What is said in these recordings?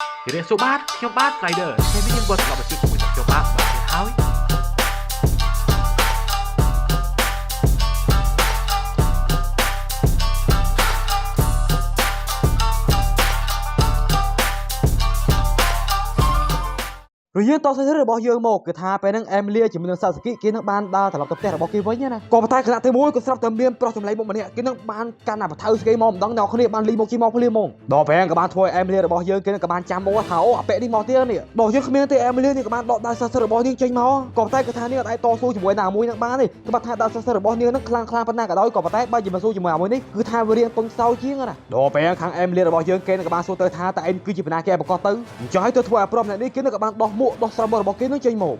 thì đến số bátខ្ញុំបាទ Rider ថ្ងៃនេះយើងក៏ត្រឡប់មកជួបជាមួយនឹងខ្ញុំបាទហើយរយយើងតោះសេរីរបស់យើងមកគឺថាពេលហ្នឹងអេមីលីជាមួយនឹងសាសាគីគេនឹងបានដើរត្រឡប់ទៅផ្ទះរបស់គេវិញណាក៏ប៉ុន្តែគណៈទី1ក៏ស្រាប់តែមានប្រុសចម្លែកមកម្នាក់គេនឹងបានកាន់អាបថៅស្គីមកម្ដងអ្នកគ្នាបានលីមកជីមកភ្លាមហ្មងដល់ពេលក៏បានធ្វើឲ្យអេមីលីរបស់យើងគេនឹងក៏បានចាំមកថាអូអាប៉ែនេះមកទៀតនេះដល់យើងគ្មានទេអេមីលីនេះក៏បានដកដៃសាសារបស់យើងចេញមកក៏ប៉ុន្តែគឺថានេះអត់អាចតស៊ូជាមួយណាមួយនឹងបានទេក៏បាត់ថាដៃសាសារបស់យើងនឹងខ្លាំងប៉ុណ្ណាក៏ដោយក៏ប៉ុន្តែបើជាមកស៊ូជាមួយអាមួយនេះគឺថាវារៀងទុនខ្សោយជាងណាដល់ពេលខាងអេមីលីរបស់យើងគេនឹងក៏បានសួរទៅថាតើឯងគឺជាបណ្ណាគេបង្កប់ទៅអញ្ចឹងហើយទៅធ្វើឲ្យប្រុសម្នាក់នេះគេនឹងក៏បានដោះមួកដោះស្រមរបស់គេនឹងចេញមក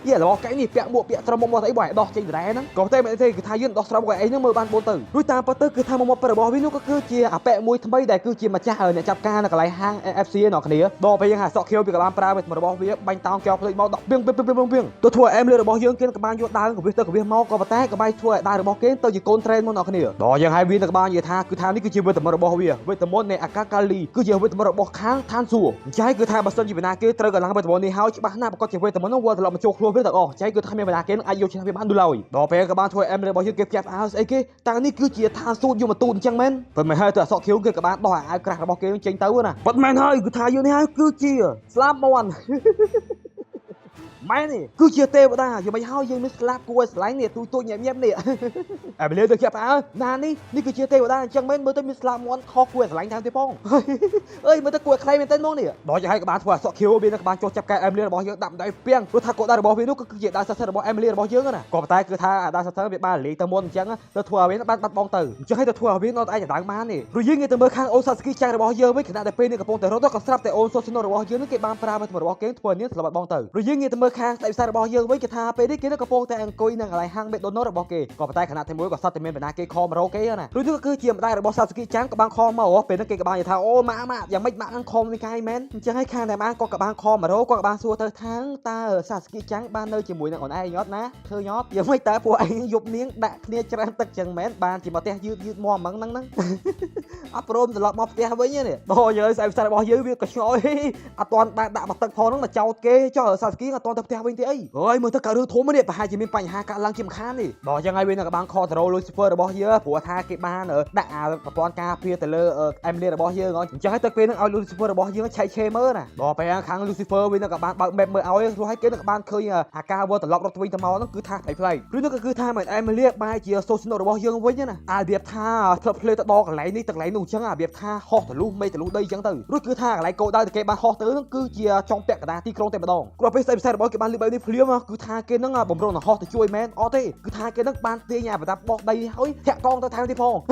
យេរបស់កែនេះពាក់មួកពាក់ស្រមមកស្អីបើឲ្យដោះចេញដែរហ្នឹងក៏តែមិនទេគឺថាយើងដោះស្រមរបស់ឯងហ្នឹងមើលបានបូនទៅរួចតាមពិតទៅគឺថាមករបស់វានោះក៏គឺជាអាប៉ែមួយថ្មីដែលគឺជាម្ចាស់អ្នកចាប់ការនៅកន្លែងហាង FC អ្នកគ្នាដល់ពេលយើងហាសក់ខៀវវាក៏បានប្រើរបស់វាបាញ់តោងចោលភ្លេចមកដោះពីងទៅធ្វើអេមលីរបស់យើងគេក៏បានយកដើរក៏វាទៅក៏វាមកក៏ប៉ុន្តែក៏បាយធ្វើឲ្យដើររបស់គេទៅជាកូនត្រេនមកអ្នកគ្នាដល់យើងហើយវាក៏បាននិយាយថាគឺថានេះគឺជាវេទមន្តរបស់វាវេទមន្តនៃអាកាកាលីគឺជាវេទមន្តរបស់ខាងឋានសួគ៌អញ្ចឹងគឺថាបើសិនជាបណ្ណាគេត្រូវកន្លងវេទមន្តនេះហើយច្បាស់ណាស់ប្រកបជាវេទមន្តនោះវាត្រឡប់មកចូលខ្លួនវាទាំងអស់ចៃគឺថាមានបណ្ណាគេនឹងអាចយកឈ្នះវាបានដូចឡើយដល់ពេលក៏បានធ្វើអេមរបស់យើងគេផ្ទះផ្អើស្អីគេតើនេះគឺជាឋានសួគ៌យមទូតអញ្ចឹងមែនប៉ុន្តែហើយទៅអសក់ខៀវគេក៏បានដោះអាវក្រាស់របស់គេចេញទៅណាប៉ុន្តែមែនហើយគឺថាយើងនេះហើយគឺជាស្លាប់មន់ម៉ែនេះគឺជាទេវតាយ៉ាងម៉េចហើយយើងមានស្លាប់គួរឲ្យស្រឡាញ់នេះទូញញ៉ាំនេះអេមីលីទៅជាផ្អើណានេះគឺជាទេវតាអញ្ចឹងមែនមើលទៅមានស្លាប់មន់ខុសគួរឲ្យស្រឡាញ់តាមទៀតផងអើយមើលទៅគួរឲ្យខ្លែងមែនទេហ្មងនេះដល់យ៉ាងហើយក៏បានធ្វើអសក់ខៀវវានឹងក៏បានចុះចាប់កែអេមីលីរបស់យើងដាក់ដៃពីងព្រោះថាកូនដៃរបស់វានោះគឺជាដៃសាសរបស់អេមីលីរបស់យើងណាក៏ប៉ុន្តែគឺថាដៃសាសវាបានលេងទៅមុនអញ្ចឹងទៅធ្វើឲ្យវាបានបាត់បង់ទៅអញ្ចឹងឲ្យទៅធ្វើឲ្យវាអត់អាចដៅបានទេព្រោះយើងងាកទៅមើលខាងអូសាស្គីចាំងរបស់យើងវិញខណៈតែពេលនេះកំពុងតែរត់ក៏ស្រាប់តែអូនសូស៊ីណូរបស់យើងនឹងគេបានប្រើរបស់គេធ្វើនាងស្លាប់បាត់បង់ទៅព្រោះយើងងាកទៅមើលខាងស្ដេចផ្សាររបស់យើងវិញគេថាពេលនេះគេនឹងកំពុងតែអង្គុយនៅកន្លែងហាងមេដូណូរបស់គេក៏ប៉ុន្តែខណៈទី1ក៏សត្វតែមានបណ្ណាគេខមរោគេណាព្រោះនេះគឺជាម្ដាយរបស់សាស្គីចាំងក៏បានខមមកពេលនេះគេក៏បាននិយាយថាអូម៉ាយ៉ាងម៉េចម៉ាក់នឹងខមនេះកាយមែនអញ្ចឹងឲ្យខាងតែម៉ាក់ក៏បានខមរោក៏បានសួរទៅថាតើសាស្គីចាំងបាននៅជាមួយនឹងអូនឯងអត់ណាឃើញអត់យ៉ាងម៉េចតើពួកឯងយប់នាងដាក់គ្នាច្រើនទឹកចឹងមែនបានជាមកផ្ទះយឺតមកហ្នឹងអត់ព្រមត្រឡប់មកផ្ទះវិញទេដល់យើងស្អីផ្សាររបស់យើងវាក៏ឆ្ងល់អត់ទាន់បានដាក់មកទឹកផងហ្នឹងមកចោតគេចុះសាស្គីអត់ទាន់ទៅផ្ទះវិញទេអីអើយមើលទៅកើតរឿងធំនេះប្រហែលជាមានបញ្ហាកើតឡើងជាមិនខានទេដល់យ៉ាងហើយវានឹងក៏បានខតរ៉ូលូស៊ីហ្វឺរបស់យើងព្រោះថាគេបានដាក់អាប្រព័ន្ធការពារទៅលើអេមីលីរបស់យើងអញ្ចឹងហើយទៅពេលនឹងឲ្យលូស៊ីហ្វឺរបស់យើងឆែកឆេមើលណាដល់ពេលខាងលូស៊ីហ្វឺវានឹងក៏បានបើក map មើលឲ្យព្រោះឲ្យគេនឹងក៏បានឃើញអាការវល់ត្រឡប់រត់ទៅវិញទៅមកហ្នឹងគឺថាផ្លែកឬនោះក៏គឺថាមិនអេមីលីបែរជាសូស៊ីណូរបស់យើងវិញណាអារបៀបថាធ្លាប់ភ្លេទៅដល់កន្លែងនេះទៅកន្លែងនោះអញ្ចឹងអារបៀបថាហោះទលុះមេទលុះដីអញ្ចឹងទៅរួចគឺថាកន្លែងគោដៅដែលគេបានហោះទៅហ្នឹងគឺជាចុងពាក់កណ្ដាលទីក្រុងតែម្ដងគ្រាន់ពេលស្អីផ្សាយរបស់គេបានលីបែបនេះភ្លាមគឺថាគេនឹងបំរុងនឹងហោះទៅជួយមែនអត់ទេគឺថាគេនឹងបានទាញអាប្រដាប់បោះដីហើយធាក់កងទៅថែមទៀតផង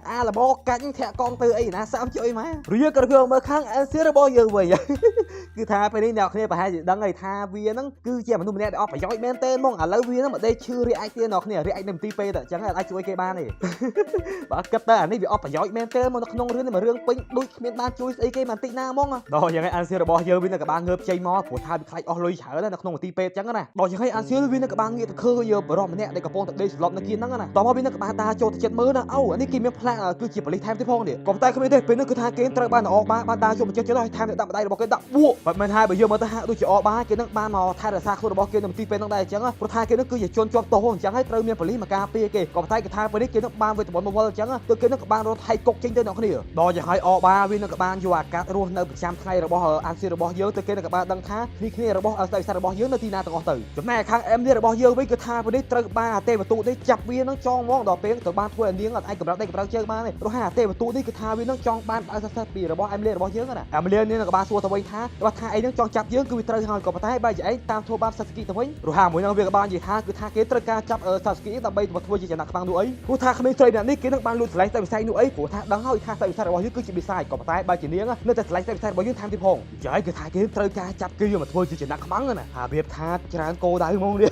អាលបោកាច់ធាក់កងទៅអីណាសាមជួយម៉ែឬយើងក៏រកមើលខាងអេសៀរបស់យើងវិញគឺថាពេលនេះអ្នកគ្នាប្រហែលជាដឹងហើយថាវាហ្នឹងគឺជាមនុស្សម្នាក់ដែលអត់ប្រយោជន៍មែនទេហ្មងឥឡូវវាហ្នឹងមកដេកឈឺរីឯកទៀតអ្នកគ្នារីឯកនៅមន្ទីរពេទ្យតែអញ្ចឹងអាចជួយគេបានទេបើគិតទៅអានេះវាអត់ប្រយោជន៍មែនទេមកនៅក្នុងរឿងនេះមករឿងពេញដូចគ្មានបានជួយស្អីគេបន្តិចណាហ្មងដល់យ៉ាងហើយអេសៀរបស់យើងវានឹងក៏បានងើបចេញមកព្រោះថាវាខ្លាចអស់លុយច្រើននៅក្នុងមន្ទីរពេទ្យអញ្ចឹងណាដល់យ៉ាងហើយអេសៀវានឹងក៏បានងាកទៅឃើញបរិសម្នាក់ដែលកំពុងតែដេកស្លប់នៅគៀនហ្នឹងណាតោះមកវានឹងក៏បានដើរចូលទៅចិត្តមើលណាអូអានេះគេមានផ្លាកគឺជាប៉ូលីសថែមទៀតផងនេះក៏តែគ្មានទេពេលនេះគឺថាគេត្រូវបានអកបានដើរចូលមកចិត្តឲ្យថែមដាក់ម្ដាយរបស់គេដាក់បួកបើមិនហើយបើយើងមើលទៅហាក់ដូចជាអកបានគេនឹងបានមកថែរក្សាខ្លួនរបស់គេនៅមន្ទីរពេទ្យហ្នឹងដែរអញ្ចឹងព្រោះថាគេនឹងគឺជាជនជាប់ទោសអញ្ចឹងហើយត្រូវមានប៉ូលីសមកការពារគេក៏តែគេថាពេលនេះគេនឹងបានវេទមន្តមកវល់អញ្ចឹងទើបគេនឹងក៏បានរត់ថៃគុកចេញទៅអ្នកគ្នាដល់យ៉ាងហើយអកបានវានឹងក៏បានយកអាកាសរស់នៅប្រចាំថ្ងៃរបស់អានស៊ីរបស់យើងទៅគេនឹងក៏បានដឹងថាគ្នារបស់ស្ដេចសារបស់យើងនៅទីណាទាំងអស់ទៅចំណែកខាងអេមនេះរបស់យើងវិញគឺថាពេលនេះត្រូវបានអាទេវទូតនេះចាប់វានឹងចងមកដល់ពេលទៅបានធ្វើឲ្យនាងអត់អាចកម្រើកដៃកម្រើកជើងបានទេព្រោះអាទេវទូតនេះគឺថាវានឹងចង់បានបើសិនពីរបស់អេមលីរបស់យើងណាអេមលីនេះក៏បានសួរទៅវិញថាបើថាឯងនឹងចង់ចាប់យើងគឺវាត្រូវហើយក៏ប៉ុន្តែបើជាឯងតាមធ្វើបាបសាស្គីទៅវិញព្រោះហាមួយនឹងវាក៏បាននិយាយថាគឺថាគេត្រូវការចាប់សាស្គីដើម្បីមកធ្វើជាចំណាក់ខ្វាំងនោះអីព្រោះថាគ្មានស្រីអ្នកនេះគេនឹងបានលួចឆ្លៃតែវិស័យនោះអីព្រោះថាដឹងហើយថាតែវិស័យរបស់យើងគឺជាវិស័យក៏ប៉ុន្តែបើជានាងនៅតែឆ្លៃតែវិស័យរបស់យើងតាមទៀតផងចាយគឺថាគេត្រូវការចាប់គឺយកមកធ្វើជាចំណាក់ ដាក់ខ្មាំងណារបៀបថាច្រើនគោដៅហ្មងនេះ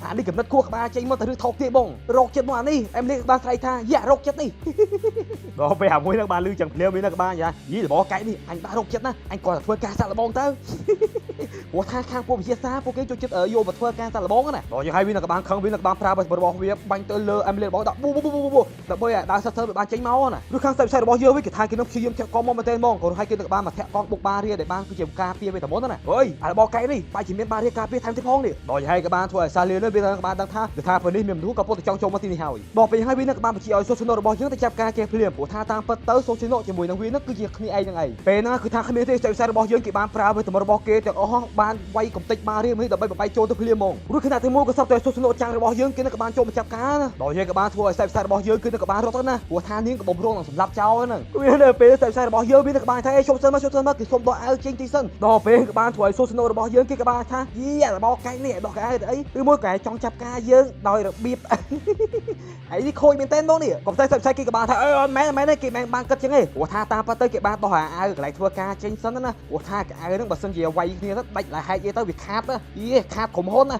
អានេះកំណត់គួរក្បាលចេញមកទៅឬថោកទៀតបងរោគចិត្តមកអានេះអេមលីបានស្រីថាយ៉ារោគចិត្តនេះដល់ពេលមួយនឹងបានលឺចឹងភ្លាមមាននៅក្បាលយ៉ាយីរបស់កែនេះអញបានរោគចិត្តណាអញគាត់ធ្វើការសាក់លបងទៅព្រោះថាខាងពួកវិទ្យាសាស្ត្រពួកគេចូលចិត្តយកមកធ្វើការសាក់លបងណាដល់យើងឲ្យវានៅក្បាលខឹងវានៅក្បាលប្រើរបស់វាបាញ់ទៅលើអេមលីរបស់ដាក់ប៊ូដើម្បីឲ្យដើរសិស្សទៅបានចេញមកណាឬខាងសាច់ផ្សាយរបស់យើងវិញគេថាគេនឹងព្យាយាមធាក់កងមកមែនទេហ្មងក៏ឲ្យគេនៅក្បាលមកធាក់កងបុកបារៀដែលបានគឺជាការពារវាតែមុនណាអើយអារបស់កែនេះបែរជាមានបារៀការពារថែមទៀតផងនេះដល់ឲ្យក៏បានធ្វើឲ្យសាលៀននេះវានៅក្បាលដឹងថាពេលនេះមានមនុស្សក៏ពុតតែចង់ចូលមកទីនេះហើយដល់ពេលហើយវានៅក្បាលបញ្ជាឲ្យសូស៊ីណូរបស់យើងទៅចាប់ការគេភ្លាមព្រោះថាតាមពិតទៅសូស៊ីណូជាមួយនឹងវានឹងគឺជាគ្នាឯងនឹងឯងពេលណាគឺថាគ្មានទេសាច់ផ្សាយរបស់យើងគេបានប្រើវេទមន្តរបស់គេទាំងអស់បានវាយកំទេចបារៀនេះដើម្បីបបាយចូលទៅភ្លាមហ្មងរួចខណៈទីមួយក៏សពតែសូស៊ីណូចាំងរបស់យើងគេនៅក្បាលចូលមកចាប់ការណាដល់យើងក៏បានធ្វើឲ្យសាច់ផ្សាយរបស់យើងគឺនៅក្បាលរត់ទៅណាព្រោះថានាងក៏បំរុងនឹងសម្លាប់ចោលហ្នឹងវានៅពេលសាច់ផ្សាយរបស់យើងវានៅក្បាលថាជប់សិនមកគឺសុំដកអាវចេញទីសិនដល់ពេលក៏បានធ្វើឲ្យសូស៊ីណូរបស់យើងគេក៏បានថាយីអារបស់កែនេះដកអាវទៅអីឬមួយកែចង់ចាប់ការយើងដោយរបៀបហើយនេះខូចមែនតើបងនេះកុំតែសាច់ផ្សាយគេក៏បានថាអឺមែនទេគេបានគិតចឹងទេព្រោះថាតាមពិតទៅគេបានដោះអាវកន្លែងធ្វើការចេញសិនណាព្រោះថាកៅអៅហ្នឹងបើសិនជាវាយគ្នាទៅដាច់lạiហែកយីទៅវាខាតយីខាតក្រុមហ៊ុនណា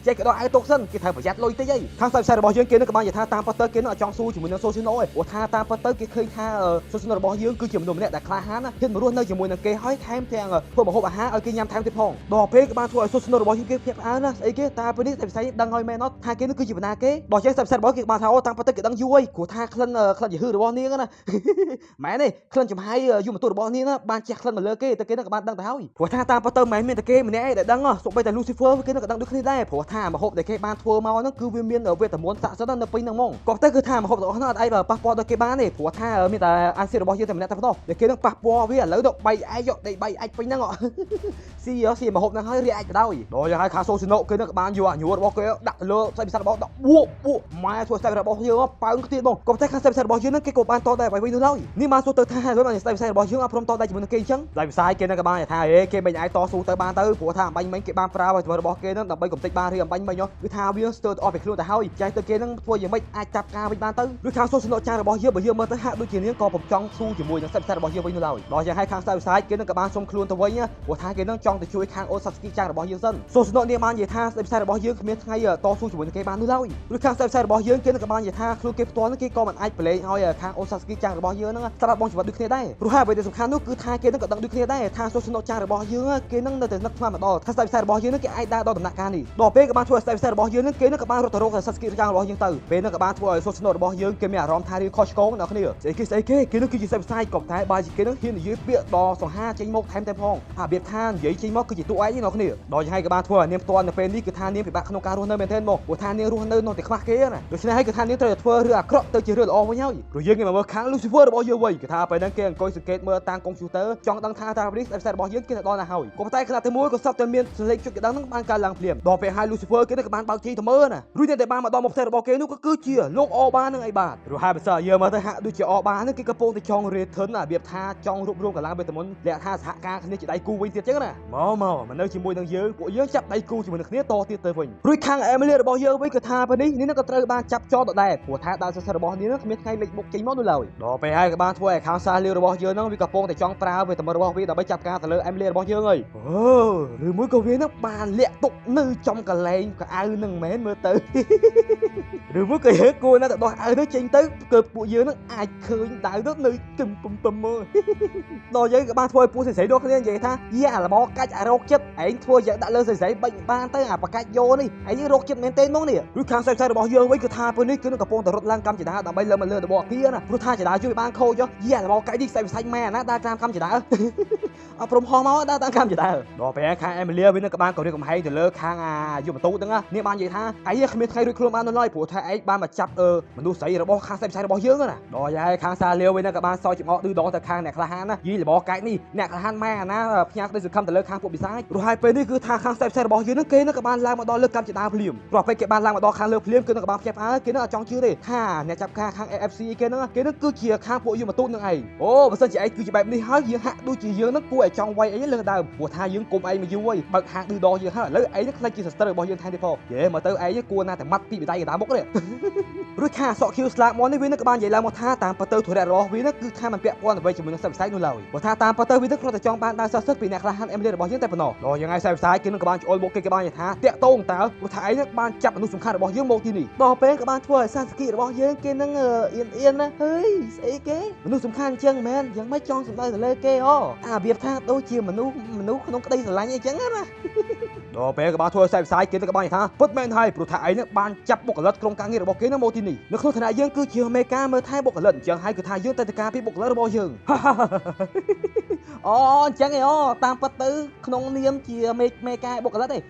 ចេះក៏ដោះអាវទុកសិនគេត្រូវប្រយ័ត្នលុយតិចអីខាងសាច់ផ្សាយរបស់យើងគេនឹងក៏បាននិយាយថាតាមពិតទៅគេនឹងអត់ចង់ស៊ូជាមួយនឹងសូស៊ីណូទេព្រោះថាតាមពិតទៅគេឃើញថាសូស៊ីណូរបស់យើងគឺជាមនុស្សម្នាក់ដែលក្លាហានណាហ៊ានមករស់នៅជាមួយនឹងគេហើយថែមទាំងធ្វើម្ហូបអាហារឲ្យគេញ៉ាំថែមទៀតផងដល់ពេលក៏បានធ្វើឲ្យសូស៊ីណូរបស់យើងគេភ្ញាក់ផ្អើលណាស្អីគេតាពេលនេះសាច់ផ្សាយដឹងហើយមែនអត់ថាគេនឹងគឺជាបណ្ណាគេដល់ចេះសាច់ផ្សាយរបស់គេបានថាអូតាមពិតទៅគេដឹងយូរហើយព្រោះថាក្លិនយហឺរបស់នាងណាមែនទេក្លិនចំហាយយមទូរបស់នាងណាបានជះក្លិនមកលើគេតែគេនឹងក៏បានដឹងទៅហើយព្រោះថាតាមពិតទៅមិនមានតែគេម្នាក់ឯងដែលដឹងសូម្បីតែ Lucifer គេនឹងក៏ដឹងដូចគ្នាដែរព្រោះថាម្ហូបដែលគេបានធ្វើមកហ្នឹងគឺវាមានវេទមន្តស័ក្តិសិទ្ធិនៅពេញហ្នឹងហ្មងក៏តែគឺថាម្ហូបទាំងអស់ហ្នឹងអត់អីប៉ះពាល់ដល់គេបានទេព្រោះថាមានតែអានស៊ីរបស់យើងតែម្នាក់តែប៉ុណ្ណោះដែលគេនឹងប៉ះពាល់វាឥឡូវទៅ3ឯកយកដេក3ឯកពេញហ្នឹងស៊ីម្ហូបហ្នឹងហើយរៀឯកបដ ாய் ដល់យ៉ាងហើយខាងសូស៊ីណូគេនឹងក៏បានយកអាញួររបស់គេដាក់ទៅលើផ្សេងផ្សារបស់ដាក់បួកម៉ែធ្វើស្ទាយរបស់យើងប៉ើងទៀតបងក៏តែខាងផ្សេងផ្សារបស់យើងហ្នឹងគេក៏បានតតែអ្វីនោះឡើយនេះបានសួរទៅថាហើយបានស្ទាយផ្សាយរបស់យើងអត់ព្រមតតែជាមួយនឹងគេអញ្ចឹងស្ទាយផ្សាយគេនឹងក៏បានថាគេមិនអាចតស៊ូទៅបានទៅព្រោះថាអំបញ្ញមិញគេបានប្រើអ្វីរបស់គេហ្នឹងដើម្បីកំទេចបានរៀអំបញ្ញមិញគឺថាវាស្ទើរអស់ពីខ្លួនទៅហើយចាស់ទៅគេហ្នឹងធ្វើយ៉ាងម៉េចអាចចាប់ការវិញបានទៅឬខាងសូស៊ីណូចាស់របស់យើងបើយើងមើលទៅហាក់ដូចជានាងក៏ពុំចង់ស៊ូជាមួយនឹងស្ទាយផ្សាយរបស់យើងវិញនោះឡើយដល់យ៉ាងហើយខាងស្ទាយផ្សាយគេនឹងក៏បានសុំខ្លួនទៅវិញព្រោះថាគេនឹងចង់ទៅជួយខាងអូសាស្គីចាស់របស់យើងសិនសូស៊ីណូនាងបាននិយាយថាស្ទាយផ្សាយរបស់យើងគ្មានថ្ងៃតស៊ូជាមួយនឹងគេបាននោះឡើយឬខាងស្ទាយផ្សាយរបស់យើងគេនឹងក៏បាននិយាយថាខ្លួនគេផ្ទាល់ហ្នឹងគេក៏មិនអាចប្រឡែងឲ្យខាងអូសាស្គីចាស់របស់យើងហ្នឹងស្លាប់បងជីវិតដូចគ្នាដែរព្រោះហើយអ្វីដែលសំខាន់នោះគឺថាគេនឹងក៏ដឹងដូចគ្នាដែរថាសូស៊ីណូចាស់របស់យើងគេនឹងនៅតែនឹកស្មានម្ដងថាស្ទាយផ្សាយរបស់យើងហ្នឹងគេអាចដើរដល់ដំណាក់កាលនេះដល់ពេលក៏បានធ្វើស្ទាយផ្សាយរបស់យើងហ្នឹងគេនឹងក៏បានរត់ទៅរកសាស្គីចាស់របស់យើងទៅពេលហ្នឹងក៏បានធ្វើឲ្យសូស៊ីណូរបស់យើងគេមានអារម្មណ៍ថារៀងខុសឆ្គងដល់គ្នាស្អីគេគេនឹងគឺជាស្ទាយផ្សាយក៏តែបើជាគេនឹងហ៊ាននិយាយពាក្យដ៏សង្ហាចេញមកថែមតែផងរបៀបថានិយាយចេញមកគឺជាតួឯងនេះដល់គ្នាដល់យ៉ាងហើយក៏បានធ្វើឲ្យនាងផ្ទាល់នៅពេលនេះគឺថានាងពិបាកក្នុងការរស់នៅមែនទែនមកព្រោះថានាងរស់នៅនៅតែខ្វះគេណាដូច្នេះហើយគឺថានាងត្រូវតែធ្វើរឿងអាក្រក់ទៅជារឿងល្អវិញហើយព្រោះយើងមកមើលខាង Lucifer របស់យើងវិញគឺថាពេលហ្នឹងគេអង្គុយសង្កេតមើលតាមកុំព្យូទ័រចង់ដឹងថាតានេះស្ទាយផ្សាយរបស់យើងគេទៅដល់ណាហើយក៏ប៉ុន្តែខណៈទីមួយក៏សពតែមានសលេខជុតកណ្ដឹងហ្នឹងបានកើតឡើងភ្លាមដល់ពេលហើយ Lucifer គេក៏បានបើកជ័យទៅមើលណារួចតែបានមកដល់មុខផ្ទៃរបស់គេនោះក៏គឺជាលោកអបានឹងអីបាទព្រោះហើយបើសិនយើងមើលទៅហាក់ដូចជាអបាហ្នឹងគេកំពុងតែចង់ return របៀបថាចង់រួបរวมកម្លាំងវេទមន្តលក្ខថាសហការគ្នាជាដៃគូវិញទៀតចឹងណាមកនៅជាមួយនឹងយើងពួកយើងចាប់ដៃគូជាមួយនឹងគ្នាតទៀតទៅវិញរួចខាង Emily របស់យើងវិញក៏ថាពេលនេះនេះក៏ត្រូវបានចាប់ចោលដដែលព្រោះថាដើមសិស្សរបស់នាងគ្មានថ្ងៃលេចមុខចេញមកនោះឡើយដល់ពេលហើយក៏បានធ្វើឲ្យខាងសាលារបស់យើងហ្នឹងវាកំពុងតែចង់ប្រើវេទមន្តរបស់វាដើម្បីចាប់ការទៅលើ Emily របស់យើងហើយឬមួយក៏វានឹងបានលាក់ទុកនៅចំកន្លែងកៅអៅនឹងមែនមើលទៅឬមួយក៏យើងគួរណាស់ទៅដោះអៅទៅចេញទៅគឺពួកយើងនឹងអាចឃើញដៅទៅនៅគឹមពំមើលដល់យើងក៏បានធ្វើឲ្យពួកស្រីៗដូចគ្នានិយាយថាយ៉ាអារបកាច់អារោគចិត្តឯងធ្វើយ៉ាងដាក់លើស្រីៗបាច់បានទៅអាបកាច់យោនេះឯងរោគចិត្តមែនទេហ្មងនេះឬខាងផ្សេងៗរបស់យើងវិញគឺថាពេលនេះគឺនឹងកំពុងតែរត់ឡើងកម្មចដាដើម្បីលើមកលើរបស់គ្នាណាព្រោះថាចដាជួយបានខូចយ៉ាអារបកាច់នេះផ្សេងៗមែនណាដើរតាមកម្មចដាអត់ព្រមហោះមកដើរតាមកម្មចដាដល់ពេលខាង Emily វិញនឹងក៏បានគម្រាមកំហែងទៅលើខាងយុវបន្ទូហ្នឹងនេះបាននិយាយថាឯងគ្មានថ្ងៃរួចខ្លួនបាននៅឡើយព្រោះថាឯងបានមកចាប់មនុស្សស្រីរបស់ខាងផ្សេងៗរបស់យើងណាដល់ហើយខាងសាលាវិញនឹងក៏បានសោយចំអកឌឺដងទៅខាងអ្នកក្លាហានណាយីរបស់កាច់នេះអ្នកក្លាហានម៉ែអាណាផ្ញើក្តីសង្ឃឹមទៅលើខាងពួកបិសាចព្រោះហើយពេលនេះគឺថាខាងផ្សេងៗរបស់យើងនឹងគេនឹងក៏បានឡើងមកដល់លើកម្មចដាភ្លាមព្រោះពេលគេបានឡើងមកដល់ខាងលើភ្លាមគឺនឹងក៏បានភ្ញាក់ផ្អើលគេនឹងអត់ចង់ជឿទេថាអ្នកចាប់ការខាង AFC គេនឹងគឺជាខាងពួកយុវទូតនឹងឯងអូបើសិនជាឯងគឺជាបែបនេះហើយយើងហាក់ដូចជាយើងនឹងគួរឲ្យចង់វាយអីលើដើមព្រោះថាយើងគុំឯងមកយូរហើយបើកហាងឌឺដងយើងហើយឥឡូវឯងនឹងខ្លាចជាសស្ត្រីរបស់យើងថែមទៀតផងយេមើលទៅឯងគួរណាស់តែម៉ាត់ពីបដៃកណ្ដាលមុខនេះរួចខាសក់ខៀវស្លាកមកនេះវានឹងក៏បាននិយាយឡើងមកថាតាមពិតទៅធរៈរបស់វានឹងគឺថាมันពាក់ព័ន្ធអ្វីជាមួយនឹងសិស្សវិស័យនោះឡើយព្រោះថាតាមពិតទៅវានឹងគ្រាន់តែចង់បានដើរសិស្សពីអ្នកក្លាហាន Emily របស់យើងតែប៉ុណ្ណោះដល់យ៉ាងไงផ្សាយគេនឹងក៏បានចូលមកគេក៏បាននិយាយថាតាក់តងតើព្រោះថាឯងនឹងបានចាប់មនុស្សសំខាន់របស់យើងមកទីនេះដល់ពេលក៏បានធ្វើឲ្យសាសគីរបស់យើងគេនឹងអៀនណាហើយស្អីគេមនុស្សសំខាន់អញ្ចឹងមែនយ៉ាងម៉េចចង់សម្ដៅទៅលើគេអារបៀបថាដូចជាមនុស្សក្នុងក្តីស្រឡាញ់អីចឹងណាដល់ពេលក៏បានធ្វើឲ្យផ្សាយគេទៅក៏បាននិយាយថាពុតមែនហើយព្រោះថាឯងនឹងបានចាប់បុគ្គលិកក្រុមការងាររបស់គេនឹងមកទីនេះនៅក្នុងឋានៈយើងគឺជាមេការមើលថែបុគ្គលិកអញ្ចឹងហើយគឺថាយើងតែតការពីបុគ្គលិករបស់យើងអូអញ្ចឹងឯតាមពិតទៅក្នុងនាមជាមេការបុគ្គលិកឯង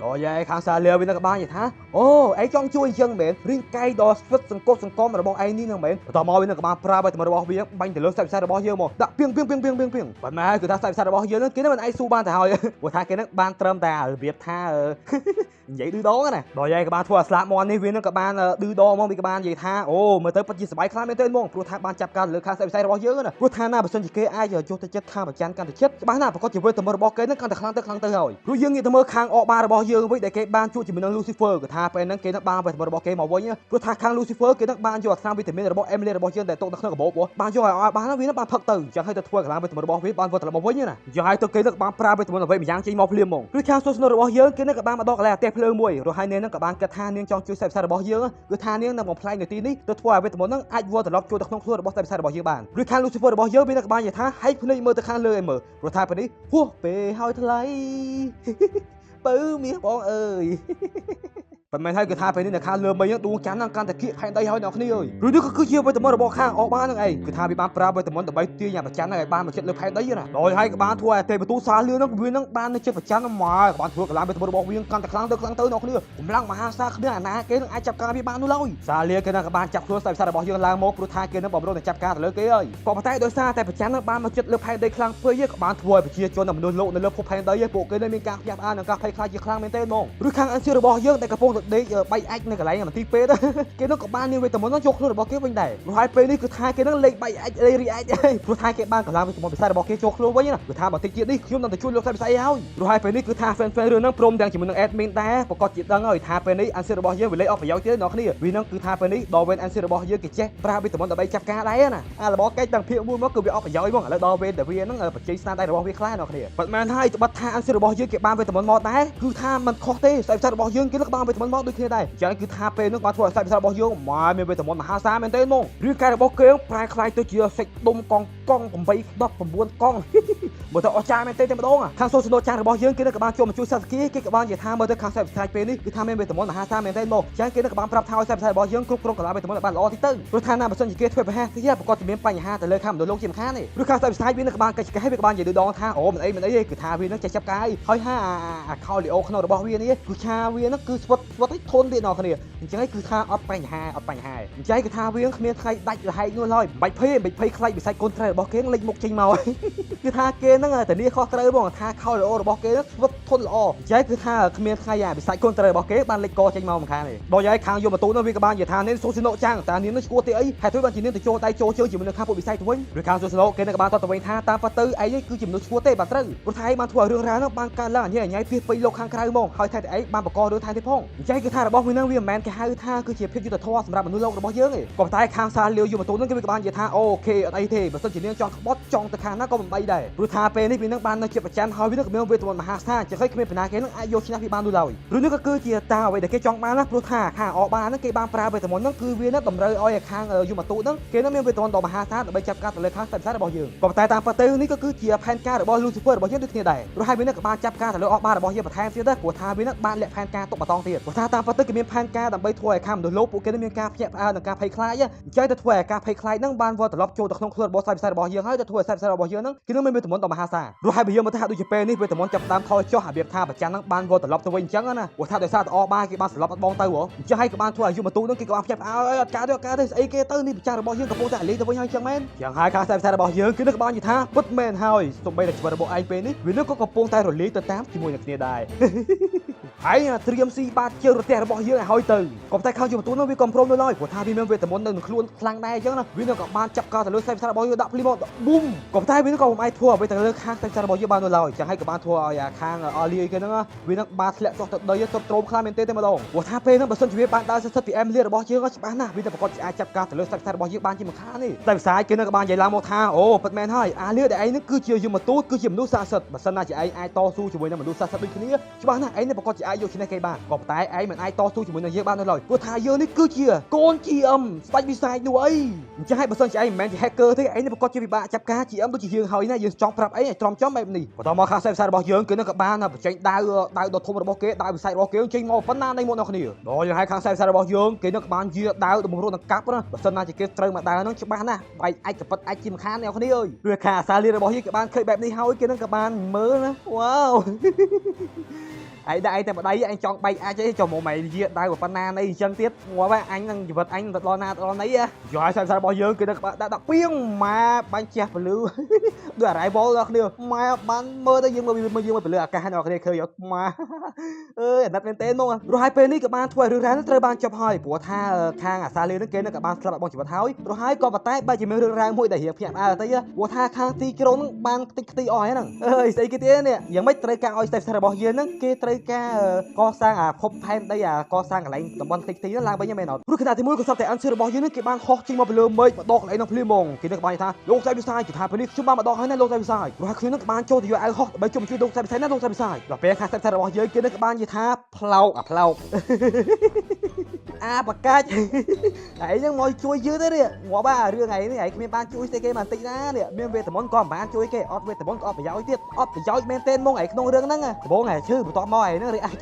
ដល់យាយខាងសាលាវិញក៏បាននិយាយថាអូឯងចង់ជួយអញ្ចឹងមែនរាងកាយដល់ស្វិតសង្គមរបស់ឯងនេះនឹងមែនបន្តមកវិញក៏បានប្រើវេទមន្តរបស់វាបាញ់ទៅលើខ្សែផ្សាយរបស់យើងមកដាក់ពីងប៉ុន្តែគឺថាខ្សែផ្សាយរបស់យើងនឹងគេនឹងមិនអាចស៊ូបានទៅហើយព្រោះថាគេនឹងបានត្រឹមតែរបៀបថានិយាយឌឺដងណាដល់យាយក៏បានធ្វើឲ្យស្លាប់មន់នេះវានឹងក៏បានឌឺដងមកវាក៏បាននិយាយថាអូមើលទៅពិតជាសប្បាយខ្លាំងមែនទែនហ្មងព្រោះថាបានចាប់ការលើខាងខ្សែផ្សាយរបស់យើងណាព្រោះថាណាបើសិនជាគេអាចយកទៅចិត្តខាងប្រចាំកាន់តែចិត្តច្បាស់ណាប្រកបជាវេទមន្តរបស់គេនឹងកាន់តែខ្លាំងទៅហើយព្រោះយើងងាកទៅមើលខាងអកបារបស់យើងវិញដែលគេបានជួបជាមួយនឹង Lucifer ក៏ថាពេលហ្នឹងគេនឹងបានវេទមន្តរបស់គេមកវិញព្រោះថាខាង Lucifer គេនឹងបានយកអាថ្នាំវីតាមីនរបស់ Emily របស់យើងដែលទុកនៅក្នុងកាបូបបានយកឲ្យបានវានឹងបានផឹកទៅអញ្ចឹងហើយទៅធ្វើកម្លាំងវេទមន្តរបស់វាបានវត្តត្រឡប់មកវិញណាយកឲ្យទៅគេនឹងបានប្រើវេទមន្តអ្វីម្យ៉ាងចេញមកភ្លាមហ្មងឬខាងសួរស្នូរបស់យើងគេនឹងក៏បានមកដកកន្លែងអាទិផ្លើងមួយរហូតនាងនឹងក៏បានគិតថានាងចង់ជួយខ្សែផ្សាយរបស់យើងគឺថានាងនឹងបំផ្លាញនៅទីនេះទៅធ្វើឲ្យវេទមន្តនឹងអាចវត្តត្រឡប់ចូលទៅក្នុងខ្លួនរបស់ខ្សែផ្សាយរបស់យើងបានឬខាង Lucifer របស់យើងវានឹងក៏បាននិយាយថាហែកភ្នែកមើលទៅខាងលើឲ្យមើលព្រោះថាពេលនេះហួសពេលហើយថ្លៃបើមាសបងអើយប៉ុន្មានហើយគឺថាពេលនេះនៅខាងលើមីដួងច័ន្ទនឹងកាន់តែគៀកផែនដីហើយអ្នកគ្នាអើយឬនេះក៏គឺជាវេទមន្តរបស់ខាងអកបាននឹងឯងគឺថាវាបានប្រើវេទមន្តដើម្បីទាញអាប្រច័ន្ទឲ្យបានមកចិត្តលើផែនដីណាដោយហើយក៏បានធ្វើឲ្យទេវទូសាលឿននឹងវានឹងបាននៅចិត្តប្រច័ន្ទមកក៏បានធ្វើកម្លាំងវេទមន្តរបស់វាកាន់តែខ្លាំងទៅអ្នកគ្នាកម្លាំងមហាសាលគ្នាអាណាគេនឹងអាចចាប់ការវាបាននោះឡើយសាលឿនគេនឹងក៏បានចាប់ខ្លួនខ្សែផ្សាយរបស់យើងឡើងមកព្រោះថាគេនឹងបំរុងទៅចាប់ការទៅលើគេហើយក៏ប៉ុន្តែដោយសារតែប្រច័ន្ទនឹងបានមកចិត្តលើផែនដីខ្លាំងពេកក៏បានធ្វើឲ្យប្រជាជនមនុស្សលោកនៅលើភពផែនដីពួកគេនឹងមានការខ្ញាប់អាននិងការភ័យខ្លាចជាខ្លាំងមែនទែនហ្មងឬខាងអិនសៀរបស់យើងដែលកំពុងដេកបែកអាចនៅកន្លែងមន្ទីរពេទ្យគេនឹងក៏បាននាងវេទមន្តនឹងយកខ្លួនរបស់គេវិញដែរព្រោះហើយពេលនេះគឺថាគេនឹងលេខបែកអាចលេខរីអាចព្រោះថាគេបានកម្លាំងវេទមន្តពិសេសរបស់គេចូលខ្លួនវិញណាគឺថាបន្តិចទៀតនេះខ្ញុំនឹងទៅជួយលោកខ្សែផ្សាយហើយព្រោះហើយពេលនេះគឺថា fan រឿងហ្នឹងព្រមទាំងជាមួយនឹង admin ដែរប្រកាសជាដឹងហើយថាពេលនេះ answer របស់យើងវាលេខអស់ប្រយោជន៍ទៀតអ្នកគ្នាវានឹងគឺថាពេលនេះដល់ when answer របស់យើងគេចេះប្រើវេទមន្តដើម្បីចាប់ការដែរណាអារបស់គេទាំងភាគមួយមកគឺវាអស់ប្រយោជន៍ហ្មងឥឡូវដល់ when តែវាហ្នឹងបច្ចេកស្នាដៃរបស់វាខ្លះអ្នកគ្នាប៉ុន្មានហើយត្បិតថា answer របស់យើងគេបានវេទមន្តមកដែរគឺថាมันខុសទេខ្សែផ្សាយរបស់យើងគេនឹងបានវេទមន្តមកដូចគ្នាដែរអញ្ចឹងគឺថាពេលហ្នឹងបានធ្វើឲ្យខ្សែផ្សាយរបស់យើងមកមានវេទមន្តមហាសាលមែនទេហ្មងឬកាយរបស់គេប្រែខ្លាយទៅជាសាច់ដុំកង់8 19កង់មើលទៅអស្ចារ្យមែនទេតែម្ដងខាងសូសណូចាស់របស់យើងគេនឹងក៏បានចូលមកជួយសាស្ត្រគីគេក៏បាននិយាយថាមើលទៅខាងខ្សែផ្សាយពេលនេះគឺថាមានវេទមន្តមហាសាលមែនទេហ្មងអញ្ចឹងគេនឹងក៏បានប្រាប់ថាឲ្យខ្សែផ្សាយរបស់យើងគ្រប់គ្រងកន្លងវេទមន្តឲ្យបានល្អទីទៅព្រោះថាណាបើសិនជាគេធ្វើប្រហែសទៀតប្រកបជាមានបញ្ហាទៅលើខាងមនុស្សលោកជាមិនខានទេឬខាងខ្សែផ្សាយវានឹងក៏បានកិច្ចការវាក៏បាននិយាយដូចដងថាអូមិនអីទេគឺថាវានឹងចេះចាប់កាយហើយអាខោលីអូក្នុងរបស់វានេះគឺថាវានឹងគឺស្វិតឲ្យធន់ទៀតអ្នកគ្នាអញ្ចឹងគឺថាអត់បញ្ហាអញ្ចឹងគឺថាវាគ្មានថ្ងៃដាច់រហែកនោះឡើយមិនភ័យខ្លាចវិស័យកូនត្រែរបស់គេលេចមុខចេញមកគឺថាគេហ្នឹងធានាខុសត្រូវបងថាខោល្អរបស់គេហ្នឹងស្វិតធន់ល្អអញ្ចឹងគឺថាគ្មានថ្ងៃវិស័យកូនត្រែរបស់គេបានលេចកចេញមកមិនខានទេដល់ហើយខាងយមទូនោះវាក៏បាននិយាយថានេះសូស៊ីណូចាំងតានាងនឹងឈ្មោះទេអីហេតុធ្វើបានជានាងទៅចូលដៃចូលជើងជាមួយនឹងខាងពួកវិស័យទៅវិញឬខាងសូស៊ីណូគេនឹងក៏បានតតទៅវិញថាតាមពិតទៅឯងគឺជាមនុស្សឈ្មោះទេបានត្រូវព្រោះថាឯងបានធ្វើឲ្យរឿងរ៉ាវហ្នឹងបានកើតឡើងអញ្ញៃពីពេញលោកខាងក្រៅហ្មងហើយថែតែឯងបានបង្ករឿងថែទេផងអញ្ចឹងគឺថារបស់វាហ្នឹងវាមិនមែនគេហៅថាគឺជាភាពយុត្តិធម៌សម្រាប់មនុស្សលោករបស់យើងទេក៏តែខាងសាលាយមទូនោះគេក៏បាននិយាយថាអូខេអត់អីទេបើសិនជានាងចង់ក្បត់ចង់ទៅខាងណាក៏មិនបីដែរព្រោះថាពេលនេះវានឹងបាននៅជាប្រចាំហើយវានឹងមានវេទមន្តមហាសាលចឹងហើយគ្មានបណ្ណាគេនឹងអាចយកឈ្នះវាបាននោះឡើយឬនេះក៏គឺជាតាមអ្វីដែលគេចង់បានណាព្រោះថាខាងអបានហ្នឹងគេបានប្រើវេទមន្តហ្នឹងគឺវានឹងតម្រូវឲ្យខាងយមទូហ្នឹងគេនឹងមានវេទមន្តដ៏មហាសាលដើម្បីចាប់ការទៅលើខាងខ្សែផ្សាយរបស់យើងក៏តែតាមពិតទៅនេះក៏គឺជាផែនការរបស់ Lucifer របស់យើងដូចគ្នាដែរព្រោះហើយវានឹងក៏បានចាប់ការទៅលើអបារបស់យើងបន្ថែមទៀតដែរព្រោះថាវានឹងបានលាក់ផែនការទុកបន្តទៀតព្រោះថាតាមពិតទៅគេមានផែនការដើម្បីធ្វើឲ្យខាងមនុស្សលោកពួកគេនឹងមានការភ្ញាក់ផ្អើលនិងការភ័យខ្លាចអញ្ចឹងទៅធ្វើឲ្យការភ័យខ្លាចហ្នឹងបានវត្តត្រឡប់ចូលទៅក្នុងខ្លួនរបស់ខ្សែផ្សាយរបស់យើងហើយទៅធ្វើឲ្យខ្សែផ្សាយរបស់យើងហ្នឹងគឺនឹងមានវេទមន្តដ៏មហាសាលព្រោះហើយបើយើងមើលថាដូចជាពេលនេះវេទមន្តចាប់តាមថយចុះរបៀបថាប្រចាំហ្នឹងបានវត្តត្រឡប់ទៅវិញអញ្ចឹងណាព្រោះថាដោយសារតែអបានគេបានស្លាប់អត់បងទៅហ៎អញ្ចឹងហើយក៏បានធ្វើឲ្យយមទូហ្នឹងគេក៏បានភ្ញាក់ផ្អើលអត់កើតទេស្អីគេទៅនេះប្រចាំរបស់យើងកំពុងតែអាលីទៅវិញហើយអញ្ចឹងមែនយ៉ាងហើយខាងខ្សែផ្សាយរបស់យើងគឺនឹងក៏បាននិយាយថាពិតមែនហើយសូម្បីតែជីវិតរបស់ឯងពេលនេះវានឹងក៏កំពុងតែរលាយទៅតាមជាមួយនឹងគ្នាដែរ ហើយត្រៀមស៊ីបាតជើងរទេះរបស់យើងឲ្យហើយទៅក៏តែខាងជំទូននោះវាកំព្រមនៅឡើយព្រោះថាវាមានវេទមន្តនៅក្នុងខ្លួនខ្លាំងដែរអញ្ចឹងណាវានឹងក៏បានចាប់កោទៅលើខ្សែផ្សារបស់យើងដាក់ភ្លាមមកប៊ុំក៏តែវាក៏មិនអាចធ្វើអ្វីទៅលើខាងខ្សែផ្សារបស់យើងបាននៅឡើយចឹងហើយក៏បានធ្វើឲ្យខាងអលីគេហ្នឹងវានឹងបានធ្លាក់ចុះទៅដីទៅទ្រោមខ្លាំងមែនទេតែម្ដងព្រោះថាពេលហ្នឹងបើសិនជាវាបានដើរសិតពីអេមលីរបស់យើងក៏ច្បាស់ណាស់វានឹងប្រកបជាអាចចាប់កោទៅលើខ្សែផ្សារបស់យើងបានជាមិនខានទេតែវិសាយគេនឹងក៏បាននិយាយឡើងមកថាអូពិតមែនហើយអាលីដែលឯងនឹងគឺជាយមទូតគឺជាមនុស្សស័ក្តិសិទ្ធិបើសិនណាជាឯងអាចតស៊ូជាមួយនឹងមនុស្សស័ក្តិសិទ្ធិដូចគ្នាច្បាស់ណាស់ឯងនឹងប្រកបជាអាចយកឈ្នះគេបានក៏តែឯងមិនអាចតស៊ូជាមួយនឹងយើងបាននៅឡើយព្រោះថាយើងនេះគឺជាកូន GM ស្ដេចវិសាយនោះអីអញ្ចឹងហើយបើសិនជាឯងមិនមែនជា hacker ទេឯងនឹងប្រកបជាពិបាកចាប់ការ GM ដូចជាយើងហើយណាយើងចង់ប្រាប់ឯងឲ្យត្រមចំបែបនេះបន្តមកខាងខ្សែផ្សាយរបស់យើងគឺនឹងក៏បានបញ្ចេញដាវដ៏ធំរបស់គេដាវវិស័យរបស់គេចេញមកប៉ុណ្ណានៃមុនអ្នកគ្នាដល់យើងឲ្យខាងខ្សែផ្សាយរបស់យើងគេនឹងក៏បានយាដាវដំរត់នឹងកាប់ណាបើសិនណាជាគេត្រូវមកដាវហ្នឹងច្បាស់ណាស់បែកអាចកប៉ិតអាចជាមិនខានអ្នកគ្នាអើយព្រោះខាងអាសាលីរបស់យើងក៏បានឃើញបែបនេះហើយគេនឹងក៏បានមើលណាវ៉ាវឯងតែម្ដាយឯងចង់បែកអាចទេចុះមកម៉ែនិយាយដៅប៉ុណ្ណានៃអញ្ចឹងទៀតងាប់អញនឹងជីវិតអញទៅដល់ណាដល់ណីយកឲ្យខ្សែផ្សាយរបស់យើងគេនឹងដាក់ពីងម៉ែបាញ់ជះពលឺដូចអារ៉ៃវ៉លដល់គ្នាម៉ែបានមើលទៅយើងមកពលឺអាកាសដល់គ្នាឃើញអត់ម៉ែអើយអាណិតមែនទេហ្មងព្រោះហើយពេលនេះក៏បានធ្វើឲ្យរឿងរ៉ាវនេះត្រូវបានចប់ហើយព្រោះថាខាងអាសាលីនឹងគេនឹងក៏បានស្លាប់បងជីវិតហើយព្រោះហើយក៏ប៉ុន្តែបើជាមានរឿងរ៉ាវមួយដែលរៀបភ្ញាក់ផ្អើលទៅព្រោះថាខាងទីក្រុងនឹងបានខ្ទេចខ្ទីអស់ហ្នឹងអើយស្អីគេទៀតនេះយ៉ាងម៉េចត្រូវការឲ្យខ្សែផ្សាយរបស់យើងហ្នឹងគេត្រូវការកសាងភពផែនដីកសាងកន្លែងតំបន់ខ្ទេចខ្ទីឡើងវិញមែនអត់ព្រោះខណៈទីមួយក៏សត្វតែអានឈើរបស់យើងនេះគេបានហោះចេញមកពីលើមេឃមកដកកន្លែងនោះភ្លាមហ្មងគេនឹងបានថាលោកខ្សែផ្សាយគេថាពេលនេះខ្ញុំបានមកដកហើយណាលោកខ្សែផ្សាយព្រោះខ្ញុំនឹងក៏បានចូលទៅយកអាវហោះដើម្បីជួយលោកខ្សែផ្សាយណាលោកខ្សែផ្សាយដល់ពេលខាងខ្សែផ្សាយរបស់យើងគេនឹងក៏បាននិយាយថាផ្លោកបកាច់ឯងហ្នឹងមកជួយយើងទេនេះងាប់រឿងឯងនេះឯងគ្មានបានជួយស្ទេគេបានតិចណានេះមានវេទមន្តក៏មិនបានជួយគេអត់វេទមន្តក៏អត់ប្រយោជន៍ទៀតអត់ប្រយោជន៍មែនទេហ្មងឯងក្នុងរឿងហ្នឹងដំបងឯងឈឺបន្ទាប់មកឯងហ្នឹងរីអាច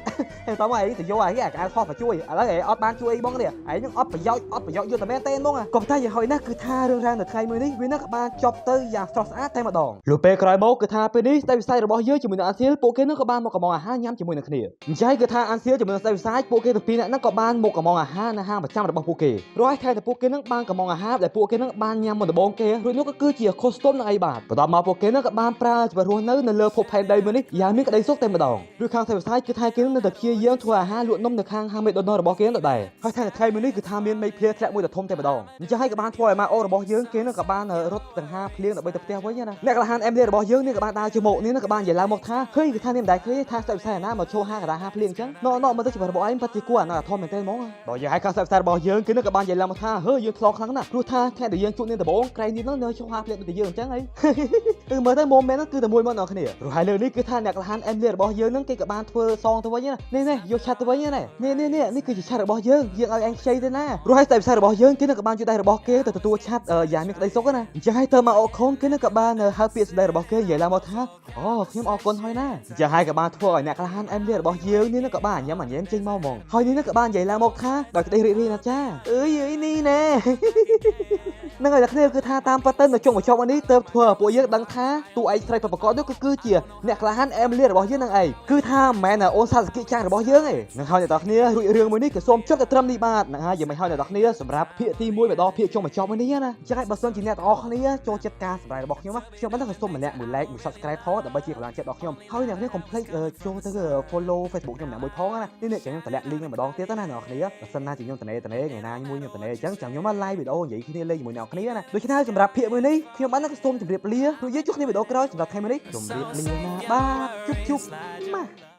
បន្ទាប់មកឯងទៅយកឯងអាខុសមកជួយឥឡូវឯងអត់បានជួយអីបងនេះឯងហ្នឹងអត់ប្រយោជន៍យកតែមែនទេហ្មងក៏តែយ៉ាងហោចណាស់គឺថារឿងរ៉ាវនៅថ្ងៃមួយនេះវានឹងក៏បានចប់ទៅយ៉ាងស្រស់ស្អាតតែម្ដងលុះពេលក្រោយមកគឺថាពេលនេះស្ដេចវិស័យរបស់យើងជាមួយនឹងអាសៀលពួកគេនឹងក៏បានមកកំងអាហារញ៉ាំជាមួយនឹងគ្នាអញ្ចឹងគឺថាអាសៀលជាមួយនឹងស្ដេចវិស័យពួកគេទាំងពីរនាក់ហ្នឹងក៏បានមកកំងអាហារនៅហាងប្រចាំរបស់ពួកគេរហូតថែតែពួកគេនឹងបានកំងអាហារដែលពួកគេនឹងបានញ៉ាំមុនដំបូងគេរួចនោះក៏គឺជា custom នឹងអីបាទបន្ទាប់មកពួកគេនឹងក៏បានប្រើជីវិតរស់នៅលើភពផែនដីមួយនេះយ៉ាងមានក្តីសុខតែម្ដងឬខាងស្ដេចវិស័យគឺថាគេនឹងតែព្យាយាមធ្វើអាហារលក់នំនៅខាងហាងមេដូណល់របស់គេនោះដែរហើយថែថ្ងៃមួយនេះគឺថាមានមេភ្លៀងធ្លាក់មួយដ៏ធំតែម្ដងអញ្ចឹងហើយក៏បានធ្វើឲ្យម៉ាអូរបស់យើងគេនឹងក៏បានរត់ដង្ហាភ្លៀងដើម្បីទៅផ្ទះវិញណាអ្នកក្លាហានអេមលីរបស់យើងនេះក៏បានដើរចូលមកនេះក៏បាននិយាយឡើងមកថាឃើញគឺថានេះមិនដែលឃើញថាស្ដេចវិស័យណាមកឈោហាងកណ្ដាលហាភ្លៀងអញ្ចឹងណមើលទៅជីវិតរបស់ឯងពិតជាគួរអាណត្តិធម៌មែនទេហ្មងដល់យើងឲ្យខាងស្ដេចវិស័យរបស់យើងគេនឹងក៏បាននិយាយឡើងមកថាហើយយើងឆ្លងខ្លាំងណាស់ព្រោះថាថ្ងៃដែលយើងជួបនាងដំបងក្រែងនេះនៅឈោហាភ្លៀងដូចយើងអញ្ចឹងហីគឺមើលទៅមុំមែនគឺតែមួយមកដល់គ្នាព្រោះហើយលើនេះគឺថាអ្នកក្លាហានអេមលីរបស់យើងនឹងគេក៏បានធ្វើសងទៅវិញណានេះយកឆាត់ទៅវិញណានេះគឺជាឆាត់របស់យើងឲ្យឯងខ្ចីទៅណាព្រោះហើយស្ដេចវិស័យរបស់យើងគេនឹងក៏បានជួយដៃរបស់គេទៅទទួលឆាត់យ៉ាងមានក្តីសុខណាអញ្ចឹងហើយទៅមកអូខុនគេនឹងក៏បានហៅពាក្យស្ដីរបស់គេនិយាយឡើងមកថាអូខ្ញុំអរគុណហើយណាអញ្ចឹងហើយក៏បានធ្វើឲ្យអ្នកក្លាហានអេមលីរបស់យើងនេះក៏បានញ៉ាំចេញមកហ្មងហើយនេះក៏បាននិយាយឡើងមកថាដោយក្តីរីករាយណាចាអើយនេះណែនឹងឲ្យតែគ្នាគឺថាតាមប៉ាទៅនៅចុងបញ្ចប់នេះទៅធ្វើពួកយើងដឹងថាតួឯកស្រីប្រកបនោះគឺជាអ្នកក្លាហានអេមលីរបស់យើងនឹងឯងគឺថាមិនមែនអូនសាស្គីចាស់របស់យើងទេនឹងហើយអ្នកទាំងគ្នារួចរឿងមួយនេះក៏សូមចុះទៅត្រឹមនេះបាទនឹងហើយយើងមិនហើយអ្នកទាំងគ្នាសម្រាប់ភាគទី1មកដល់ភាគចុងបញ្ចប់នេះណាចឹងហើយបើសិនជាអ្នកទាំងអស់គ្នាចូលចិត្តការសម្ដែងរបស់ខ្ញុំខ្ញុំបានក៏សូមម្នាក់មួយ like មួយ subscribe ផងដើម្បីជាកម្លាំងចិត្តដល់ខ្ញុំហើយអ្នកនេះកុំភ្លេចចូលទៅ follow Facebook ខ្ញុំម្នាក់មួយផងណានេះខ្ញុំតម្លាក់ link ម្ដងទៀតណាអ្នកគ្នាបើសិនណាជាខ្ញុំតនេថ្ងៃណាមួយខ្ញុំតនេអញ្ចឹងចាំខ្ញុំមក live វីដេអូនិយាយគ្នាលេងជាមួយអ្នកគ្នាណាដូច្នេះសម្រាប់ភាគមួយនេះខ្ញុំបានក៏សូមជម្រាបលាព្រោះយើងជួបគ្នាវីដេអូក្រោយសម្រាប់ថ្ងៃមួយនេះជម្រាបលាណាបាទជប់ម៉ា